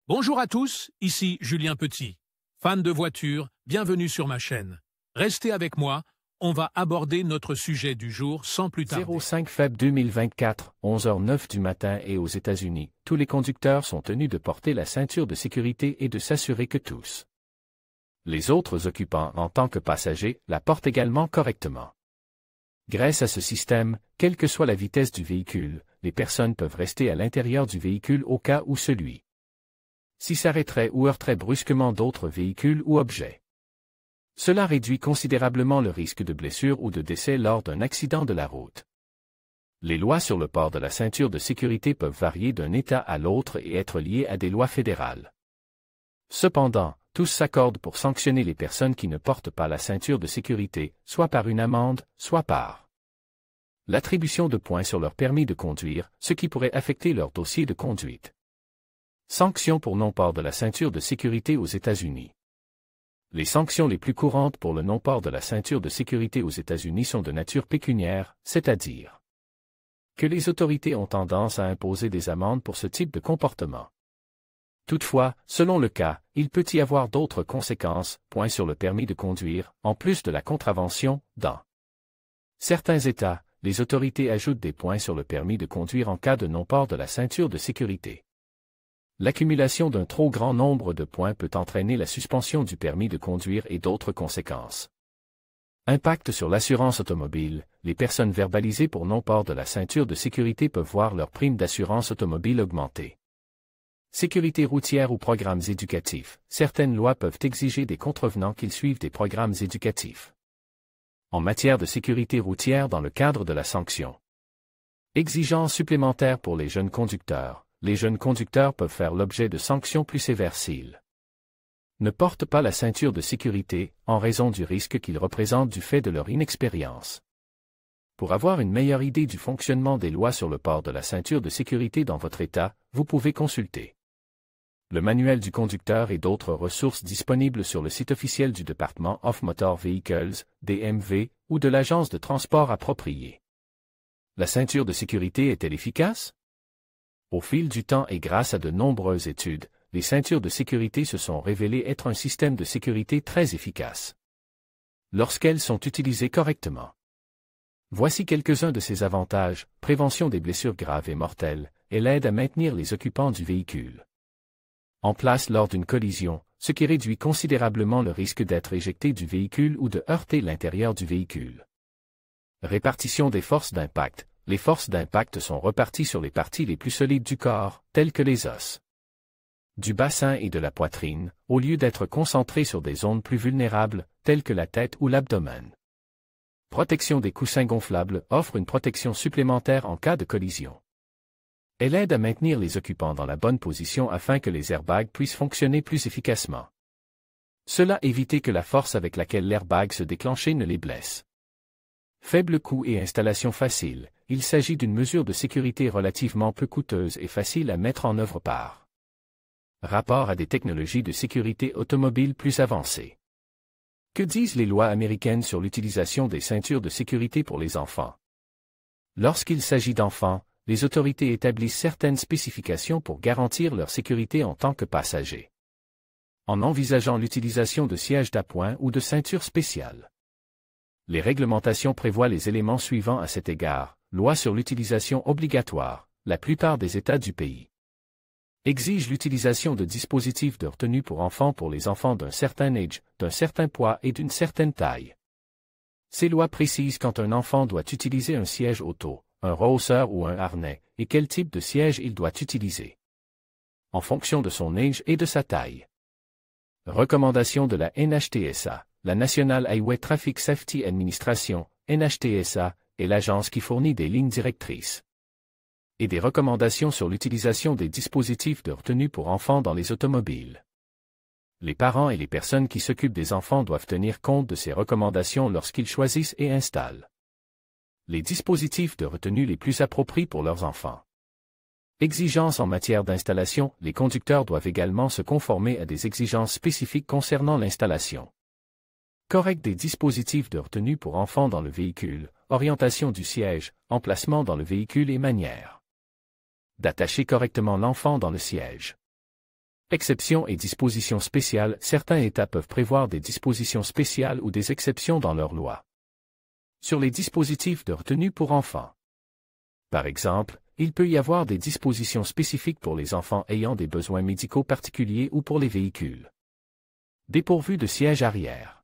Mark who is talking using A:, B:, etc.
A: Bonjour à tous, ici Julien Petit. Fan de voitures, bienvenue sur ma chaîne. Restez avec moi, on va aborder notre sujet du jour sans plus tarder.
B: 05 Feb 2024, 11h09 du matin et aux États-Unis, tous les conducteurs sont tenus de porter la ceinture de sécurité et de s'assurer que tous les autres occupants en tant que passagers la portent également correctement. Grâce à ce système, quelle que soit la vitesse du véhicule, les personnes peuvent rester à l'intérieur du véhicule au cas où celui-ci s'arrêterait ou heurterait brusquement d'autres véhicules ou objets. Cela réduit considérablement le risque de blessure ou de décès lors d'un accident de la route. Les lois sur le port de la ceinture de sécurité peuvent varier d'un État à l'autre et être liées à des lois fédérales. Cependant, tous s'accordent pour sanctionner les personnes qui ne portent pas la ceinture de sécurité, soit par une amende, soit par l'attribution de points sur leur permis de conduire, ce qui pourrait affecter leur dossier de conduite. Sanctions pour non-port de la ceinture de sécurité aux États-Unis. Les sanctions les plus courantes pour le non-port de la ceinture de sécurité aux États-Unis sont de nature pécuniaire, c'est-à-dire que les autorités ont tendance à imposer des amendes pour ce type de comportement. Toutefois, selon le cas, il peut y avoir d'autres conséquences, points sur le permis de conduire, en plus de la contravention, dans certains États, les autorités ajoutent des points sur le permis de conduire en cas de non-port de la ceinture de sécurité. L'accumulation d'un trop grand nombre de points peut entraîner la suspension du permis de conduire et d'autres conséquences. Impact sur l'assurance automobile. Les personnes verbalisées pour non-port de la ceinture de sécurité peuvent voir leur prime d'assurance automobile augmenter. Sécurité routière ou programmes éducatifs. Certaines lois peuvent exiger des contrevenants qu'ils suivent des programmes éducatifs. En matière de sécurité routière dans le cadre de la sanction. Exigences supplémentaires pour les jeunes conducteurs. Les jeunes conducteurs peuvent faire l'objet de sanctions plus sévères s'ils ne portent pas la ceinture de sécurité, en raison du risque qu'ils représentent du fait de leur inexpérience. Pour avoir une meilleure idée du fonctionnement des lois sur le port de la ceinture de sécurité dans votre État, vous pouvez consulter le manuel du conducteur et d'autres ressources disponibles sur le site officiel du Department of Motor Vehicles, DMV, ou de l'agence de transport appropriée. La ceinture de sécurité est-elle efficace? Au fil du temps et grâce à de nombreuses études, les ceintures de sécurité se sont révélées être un système de sécurité très efficace lorsqu'elles sont utilisées correctement. Voici quelques-uns de ses avantages: prévention des blessures graves et mortelles, elle aide à maintenir les occupants du véhicule en place lors d'une collision, ce qui réduit considérablement le risque d'être éjecté du véhicule ou de heurter l'intérieur du véhicule. Répartition des forces d'impact. Les forces d'impact sont reparties sur les parties les plus solides du corps, telles que les os du bassin et de la poitrine, au lieu d'être concentrées sur des zones plus vulnérables, telles que la tête ou l'abdomen. Protection des coussins gonflables offre une protection supplémentaire en cas de collision. Elle aide à maintenir les occupants dans la bonne position afin que les airbags puissent fonctionner plus efficacement. Cela évite que la force avec laquelle l'airbag se déclenche ne les blesse. Faible coût et installation facile. Il s'agit d'une mesure de sécurité relativement peu coûteuse et facile à mettre en œuvre par rapport à des technologies de sécurité automobile plus avancées. Que disent les lois américaines sur l'utilisation des ceintures de sécurité pour les enfants? Lorsqu'il s'agit d'enfants, les autorités établissent certaines spécifications pour garantir leur sécurité en tant que passagers. En envisageant l'utilisation de sièges d'appoint ou de ceintures spéciales. Les réglementations prévoient les éléments suivants à cet égard. Loi sur l'utilisation obligatoire. La plupart des États du pays exigent l'utilisation de dispositifs de retenue pour enfants pour les enfants d'un certain âge, d'un certain poids et d'une certaine taille. Ces lois précisent quand un enfant doit utiliser un siège auto, un rehausseur ou un harnais, et quel type de siège il doit utiliser, en fonction de son âge et de sa taille. Recommandation de la NHTSA. La National Highway Traffic Safety Administration, NHTSA, est l'agence qui fournit des lignes directrices et des recommandations sur l'utilisation des dispositifs de retenue pour enfants dans les automobiles. Les parents et les personnes qui s'occupent des enfants doivent tenir compte de ces recommandations lorsqu'ils choisissent et installent les dispositifs de retenue les plus appropriés pour leurs enfants. Exigences en matière d'installation. Les conducteurs doivent également se conformer à des exigences spécifiques concernant l'installation correcte des dispositifs de retenue pour enfants dans le véhicule, orientation du siège, emplacement dans le véhicule et manière d'attacher correctement l'enfant dans le siège. Exceptions et dispositions spéciales. Certains États peuvent prévoir des dispositions spéciales ou des exceptions dans leurs lois. Sur les dispositifs de retenue pour enfants. Par exemple, il peut y avoir des dispositions spécifiques pour les enfants ayant des besoins médicaux particuliers ou pour les véhicules dépourvus de siège arrière.